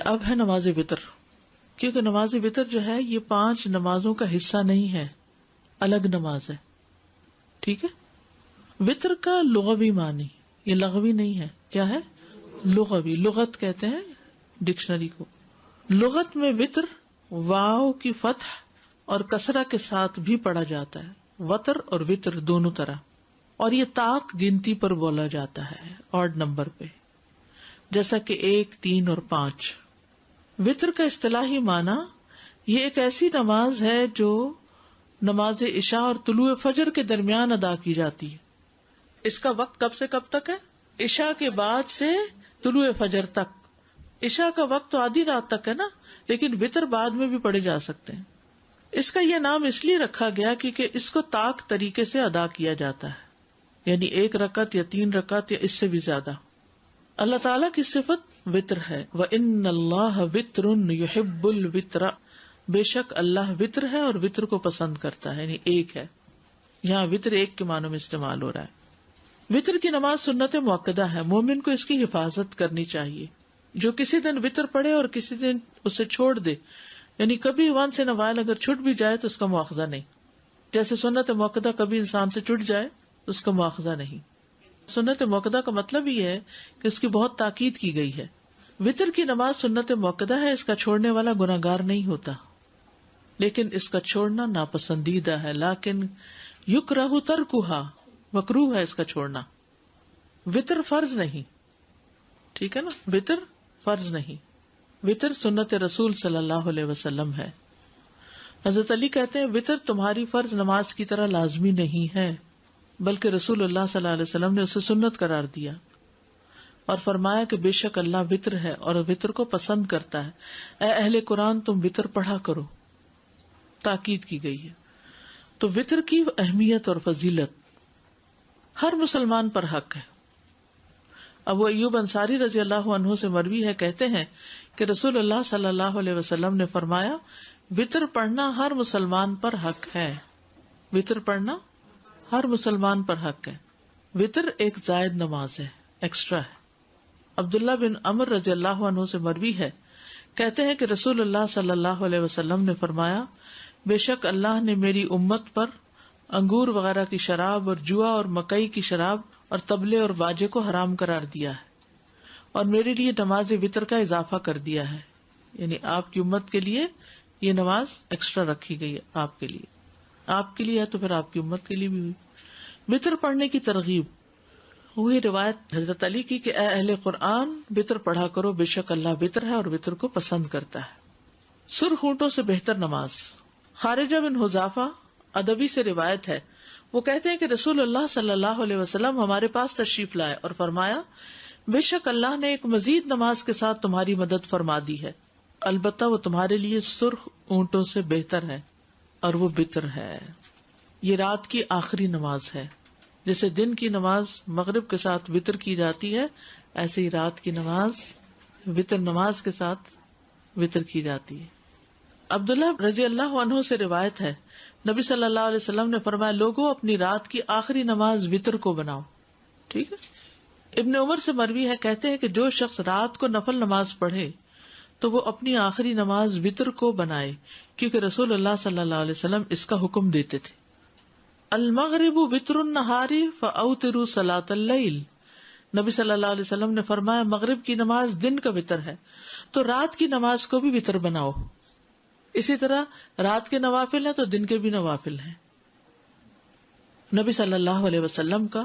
اب ہے نماز وتر، کیونکہ نماز وتر جو ہے یہ 5 نمازوں کا حصہ نہیں ہے، الگ نماز ہے. ٹھیک ہے. وتر کا لغوی معنی، یہ لغوی نہیں ہے، کیا ہے؟ لغوی. لغت کہتے ہیں ڈکشنری کو. لغت میں وتر واو کی فتح اور کسرہ کے ساتھ بھی پڑھا جاتا ہے، وتر اور وتر دونوں طرح. اور یہ طاق گنتی پر بولا جاتا ہے، آڈ نمبر پہ، جیسا کہ 1، 3 اور 5. وتر کا اصطلاحی معنی یہ ایک ایسی نماز ہے جو نماز عشاء اور طلوع فجر کے درمیان ادا کی جاتی ہے. اس کا وقت کب سے کب تک ہے؟ عشاء کے بعد سے طلوع فجر تک. عشاء کا وقت تو آدھی رات تک ہے نا، لیکن وتر بعد میں بھی پڑھے جا سکتے ہیں. اس کا یہ نام اس لیے رکھا گیا کیونکہ اس کو طاق طریقے سے ادا کیا جاتا ہے، یعنی 1 رکعت یا 3 رکعت یا اس سے بھی زیادہ. اللہ تعالیٰ کی صفت وتر ہے. وَإِنَّ اللَّهَ وِتْرٌ يُحِبُّ الْوِتْرَ، بے شک اللہ وتر ہے اور وتر کو پسند کرتا ہے، یعنی ایک ہے. یہاں وتر ایک کے معنوں میں استعمال ہو رہا ہے. وتر کی نماز سنت مؤکدہ ہے، مومن کو اس کی حفاظت کرنی چاہیے. جو کسی دن وتر پڑھے اور کسی دن اسے چھوڑ دے، یعنی کبھی once in a while اگر چھٹ بھی جائے تو اس کا مواخذہ نہیں. جیسے سنت مؤکدہ کبھی انسان سے چھٹ جائے تو اس کا مواخذہ نہیں. سنت مؤکدہ کا مطلب یہ ہے کہ اس کی بہت تاکید کی گئی ہے. وتر کی نماز سنت مؤکدہ ہے، اس کا چھوڑنے والا گناہگار نہیں ہوتا، لیکن اس کا چھوڑنا ناپسندیدہ ہے. لیکن یکرہ ترکھا، مکروہ ہے اس کا چھوڑنا. وتر فرض نہیں، ٹھیک ہے نا، وتر فرض نہیں. وتر سنت رسول صلی اللہ علیہ وسلم ہے. حضرت علی کہتے ہیں وتر تمہاری فرض نماز کی طرح لازمی نہیں ہے، بلکہ رسول اللہ صلی اللہ علیہ وسلم نے اسے سنت قرار دیا اور فرمایا کہ بے شک اللہ وتر ہے اور وتر کو پسند کرتا ہے. اے اہل قرآن تم وتر پڑھا کرو، تاکید کی گئی ہے. تو وتر کی اہمیت اور فضیلت ہر مسلمان پر حق ہے. ابو ایوب انصاری رضی اللہ عنہ سے مروی ہے، کہتے ہیں کہ رسول اللہ صلی اللہ علیہ وسلم نے فرمایا وتر پڑھنا ہر مسلمان پر حق ہے. وتر پڑھنا ہر مسلمان پر حق ہے. وتر ایک زائد نماز ہے، ایکسٹرا ہے. عبداللہ بن عمر رضی اللہ عنہ سے مروی ہے، کہتے ہیں کہ رسول اللہ صلی اللہ علیہ وسلم نے فرمایا بے شک اللہ نے میری امت پر انگور وغیرہ کی شراب اور جوا اور مکئی کی شراب اور طبلے اور باجے کو حرام قرار دیا ہے، اور میرے لیے نماز وتر کا اضافہ کر دیا ہے. یعنی آپ کی امت کے لیے یہ نماز ایکسٹرا رکھی گئی ہے، آپ کے لیے. آپ کے لیے ہے تو پھر آپ کی امت کے لیے بھی ہوئی. وتر پڑھنے کی ترغیب، وہی روایت حضرت علی کی کہ اے اہل قرآن وتر پڑھا کرو، بے شک اللہ وتر ہے اور وتر کو پسند کرتا ہے. سرخ اونٹوں سے بہتر نماز. خارجہ بن حذافہ ادبی سے روایت ہے، وہ کہتے ہیں کہ رسول اللہ صلی اللہ علیہ وسلم ہمارے پاس تشریف لائے اور فرمایا بے شک اللہ نے ایک مزید نماز کے ساتھ تمہاری مدد فرما دی ہے، البتہ وہ تمہارے لیے سرخ اونٹوں سے بہتر ہے اور وہ وتر ہے. یہ رات کی آخری نماز ہے. جیسے دن کی نماز مغرب کے ساتھ وتر کی جاتی ہے، ایسے ہی رات کی نماز وتر نماز کے ساتھ وتر کی جاتی ہے. عبداللہ رضی اللہ عنہ سے روایت ہے، نبی صلی اللہ علیہ وسلم نے فرمایا لوگوں اپنی رات کی آخری نماز وتر کو بناؤ. ٹھیک ہے. ابن عمر سے مروی ہے، کہتے ہیں کہ جو شخص رات کو نفل نماز پڑھے تو وہ اپنی آخری نماز وتر کو بنائے، کیونکہ رسول اللہ صلی اللہ علیہ وسلم اس کا حکم دیتے تھے. المغرب وتر النہار فاوتروا صلاۃ اللیل. نبی صلی اللہ علیہ وسلم نے فرمایا مغرب کی نماز دن کا وتر ہے، تو رات کی نماز کو بھی وتر بناؤ. اسی طرح رات کے نوافل ہیں تو دن کے بھی نوافل ہیں. نبی صلی اللہ علیہ وسلم کا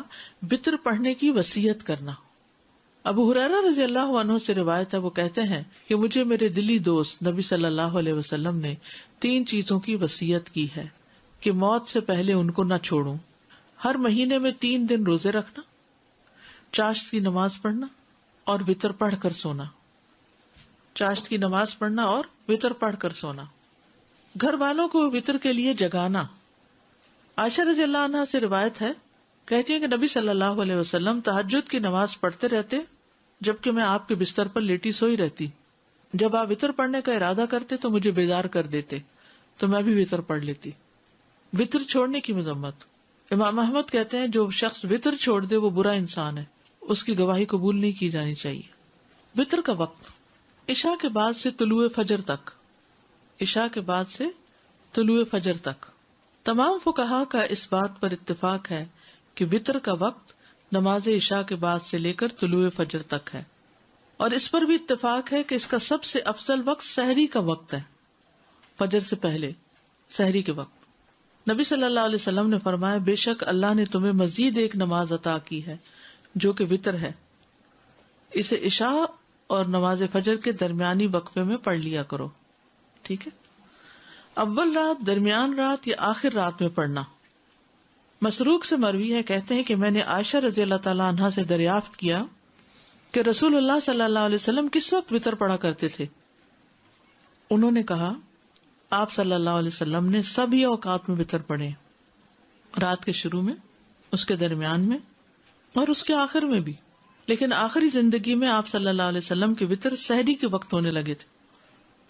وتر پڑھنے کی وصیت کرنا. ابو ہریرہ رضی اللہ عنہ سے روایت ہے، وہ کہتے ہیں کہ مجھے میرے دلی دوست نبی صلی اللہ علیہ وسلم نے 3 چیزوں کی وصیت کی ہے کہ موت سے پہلے ان کو نہ چھوڑوں. ہر مہینے میں 3 دن روزے رکھنا، چاشت کی نماز پڑھنا اور وتر پڑھ کر سونا. چاشت کی نماز پڑھنا اور وتر پڑھ کر سونا. گھر والوں کو وتر کے لیے جگانا. عائشہ رضی اللہ عنہا سے روایت ہے، کہتی ہیں کہ نبی صلی اللہ علیہ وسلم تہجد کی نماز پڑھتے رہتے جبکہ میں آپ کے بستر پر لیٹی سوئی رہتی. جب آپ وتر پڑھنے کا ارادہ کرتے تو مجھے بیدار کر دیتے تو میں بھی وتر پڑھ لیتی. وتر چھوڑنے کی مذمت. امام احمد کہتے ہیں جو شخص وتر چھوڑ دے وہ برا انسان ہے، اس کی گواہی قبول نہیں کی جانی چاہیے. وتر کا وقت عشاء کے بعد سے طلوع فجر تک، عشاء کے بعد سے طلوع فجر تک تمام فقہا کا اس بات پر اتفاق ہے کہ وتر کا وقت نماز عشاء کے بعد سے لے کر طلوع فجر تک ہے، اور اس پر بھی اتفاق ہے کہ اس کا سب سے افضل وقت سحری کا وقت ہے، فجر سے پہلے سحری کے وقت۔ نبی صلی اللہ علیہ وسلم نے فرمایا، بے شک اللہ نے تمہیں مزید ایک نماز عطا کی ہے جو کہ وتر ہے، اسے عشاء اور نماز فجر کے درمیانی وقفے میں پڑھ لیا کرو۔ ٹھیک ہے، اول رات، درمیان رات یا آخر رات میں پڑھنا۔ مسروق سے مروی ہے، کہتے ہیں کہ میں نے عائشہ رضی اللہ تعالی عنہا سے دریافت کیا کہ رسول اللہ صلی اللہ علیہ وسلم کس وقت وتر پڑھا کرتے تھے؟ انہوں نے کہا، آپ صلی اللہ علیہ وسلم نے سبھی اوقات میں وتر پڑھے، رات کے شروع میں، اس کے درمیان میں اور اس کے آخر میں بھی، لیکن آخری زندگی میں آپ صلی اللہ علیہ وسلم کے وتر سحری کے وقت ہونے لگے تھے،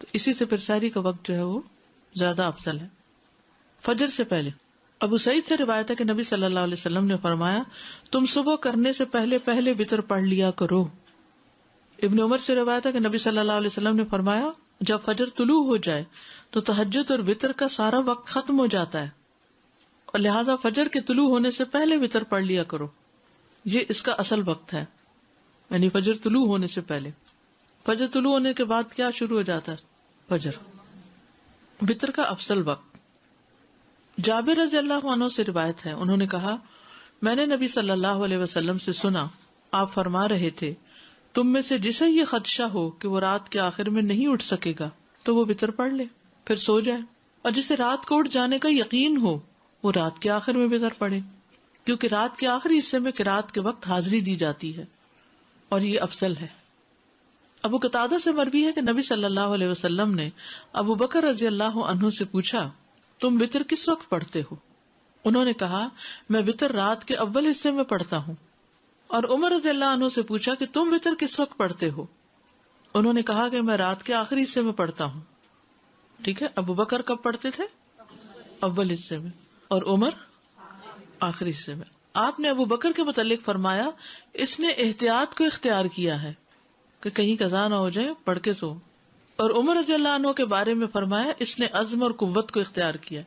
تو اسی سے پھر سحری کا وقت جو ہے وہ زیادہ افضل ہے فجر سے پہلے۔ ابو سعید سے روایت ہے کہ نبی صلی اللہ علیہ وسلم نے فرمایا، تم صبح کرنے سے پہلے پہلے وتر پڑھ لیا کرو۔ ابن عمر سے روایت ہے کہ نبی صلی اللہ علیہ وسلم نے فرمایا، جب فجر طلوع ہو جائے تو تہجد اور وتر کا سارا وقت ختم ہو جاتا ہے، اور لہٰذا فجر کے طلوع ہونے سے پہلے وتر پڑھ لیا کرو، یہ اس کا اصل وقت ہے، یعنی فجر طلوع ہونے سے پہلے۔ فجر طلوع ہونے کے بعد کیا شروع ہو جاتا ہے؟ فجر، وتر کا افضل وقت۔ جابر رضی اللہ عنہ سے روایت ہے، انہوں نے کہا، میں نے نبی صلی اللہ علیہ وسلم سے سنا، آپ فرما رہے تھے، تم میں سے جسے یہ خدشہ ہو کہ وہ رات کے آخر میں نہیں اٹھ سکے گا تو وہ وتر پڑھ لے، پھر سو جائے، اور جسے رات کو اٹھ جانے کا یقین ہو وہ رات کے آخر میں وتر پڑھے، کیونکہ رات کے آخری حصے میں قرات کے وقت حاضری دی جاتی ہے اور یہ افضل ہے۔ ابو قتادہ سے مروی ہے کہ نبی صلی اللہ علیہ وسلم نے ابو بکر رضی اللہ عنہ سے پوچھا، تم وتر کس وقت پڑھتے ہو؟ انہوں نے کہا، میں وتر رات کے اول حصے میں پڑھتا ہوں۔ اور عمر رضی اللہ عنہ سے پوچھا کہ تم وتر کس وقت پڑھتے ہو؟ انہوں نے کہا کہ میں رات کے آخری حصے میں پڑھتا ہوں۔ ٹھیک ہے، ابو بکر کب پڑھتے تھے؟ اول حصے میں، اور عمر آخری حصے میں۔ آپ نے ابو بکر کے متعلق فرمایا، اس نے احتیاط کو اختیار کیا ہے کہ کہیں قضا نہ ہو جائے، پڑھ کے سو۔ اور عمر رضی اللہ عنہ کے بارے میں فرمایا، اس نے عزم اور قوت کو اختیار کیا،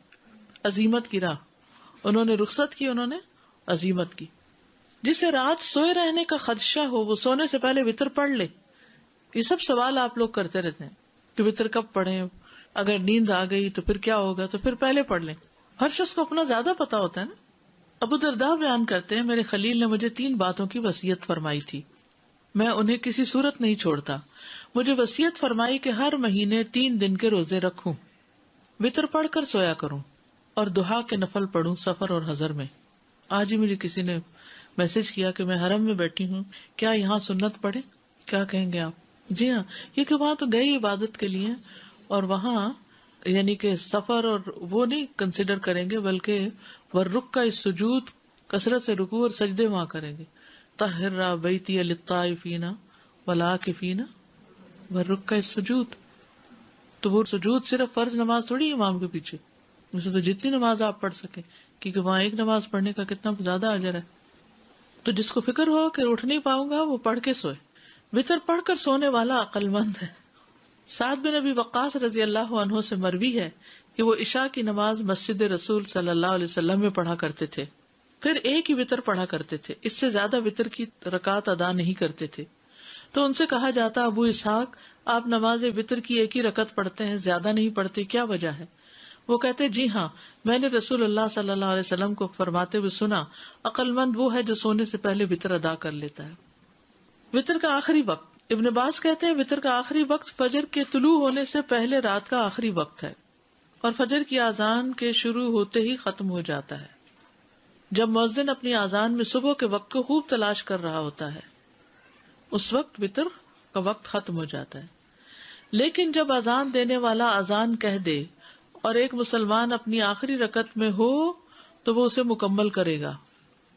عزیمت کی راہ، انہوں نے رخصت کی، انہوں نے عزیمت کی۔ جسے رات سوئے رہنے کا خدشہ ہو وہ سونے سے پہلے وتر پڑھ لے۔ یہ سب سوال آپ لوگ کرتے رہتے ہیں کہ وتر کب پڑھیں، اگر نیند آ گئی تو پھر کیا ہوگا، تو پھر پہلے پڑھ لیں۔ ہر شخص کو اپنا زیادہ پتا ہوتا ہے نا۔ ابو درداء بیان کرتے ہیں، میرے خلیل نے مجھے 3 باتوں کی وصیت فرمائی تھی، میں انہیں کسی صورت نہیں چھوڑتا۔ مجھے وصیت فرمائی کہ ہر مہینے 3 دن کے روزے رکھوں، وتر پڑھ کر سویا کروں، اور دہا کے نفل پڑھوں سفر اور حضر میں۔ آج ہی مجھے کسی نے میسج کیا کہ میں حرم میں بیٹھی ہوں، کیا یہاں سنت پڑھے؟ کیا کہیں گے آپ؟ جی ہاں، یہ کہ وہاں تو گئی عبادت کے لیے، اور وہاں یعنی کہ سفر اور وہ نہیں کنسیڈر کریں گے، بلکہ والرکع السجود، کثرت سے رکوع اور سجدے وہاں کریں گے۔ طہر بیتی للطائفین والعاکفین والرکع السجود۔ تو وہ سجود صرف فرض نماز تھوڑی امام کے پیچھے، اسے تو جتنی نماز آپ پڑھ سکیں، کیونکہ وہاں ایک نماز پڑھنے کا کتنا زیادہ اجر ہے۔ تو جس کو فکر ہو کہ اٹھ نہیں پاؤں گا وہ پڑھ کے سوئے۔ وتر پڑھ کر سونے والا عقل مند ہے۔ سعد بن ابی وقاص رضی اللہ عنہ سے مروی ہے کہ وہ عشاء کی نماز مسجد رسول صلی اللہ علیہ وسلم میں پڑھا کرتے تھے، پھر ایک ہی وتر پڑھا کرتے تھے، اس سے زیادہ وتر کی رکعت ادا نہیں کرتے تھے۔ تو ان سے کہا جاتا، ابو اسحاق، آپ نماز وتر کی ایک ہی رکعت پڑھتے ہیں، زیادہ نہیں پڑھتے، کیا وجہ ہے؟ وہ کہتے، جی ہاں، میں نے رسول اللہ صلی اللہ علیہ وسلم کو فرماتے ہوئے سنا، عقل مند وہ ہے جو سونے سے پہلے وتر ادا کر لیتا ہے۔ وتر کا آخری وقت، ابن باز کہتے ہیں وتر کا آخری وقت فجر کے طلوع ہونے سے پہلے رات کا آخری وقت ہے، اور فجر کی اذان کے شروع ہوتے ہی ختم ہو جاتا ہے۔ جب مؤذن اپنی اذان میں صبح کے وقت کو خوب تلاش کر رہا ہوتا ہے، اس وقت وتر کا وقت ختم ہو جاتا ہے۔ لیکن جب اذان دینے والا اذان کہہ دے اور ایک مسلمان اپنی آخری رکعت میں ہو تو وہ اسے مکمل کرے گا،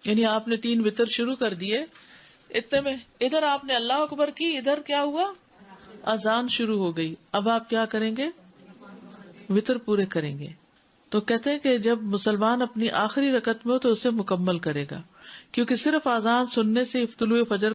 یعنی آپ نے 3 وتر شروع کر دیے، اتنے میں ادھر آپ نے اللہ اکبر کی، ادھر کیا ہوا، اذان شروع ہو گئی، اب آپ کیا کریں گے، وتر پورے کریں گے۔ تو کہتے ہیں کہ جب مسلمان اپنی آخری رکعت میں ہو تو اسے مکمل کرے گا، کیونکہ صرف اذان سننے سے طلوع فجر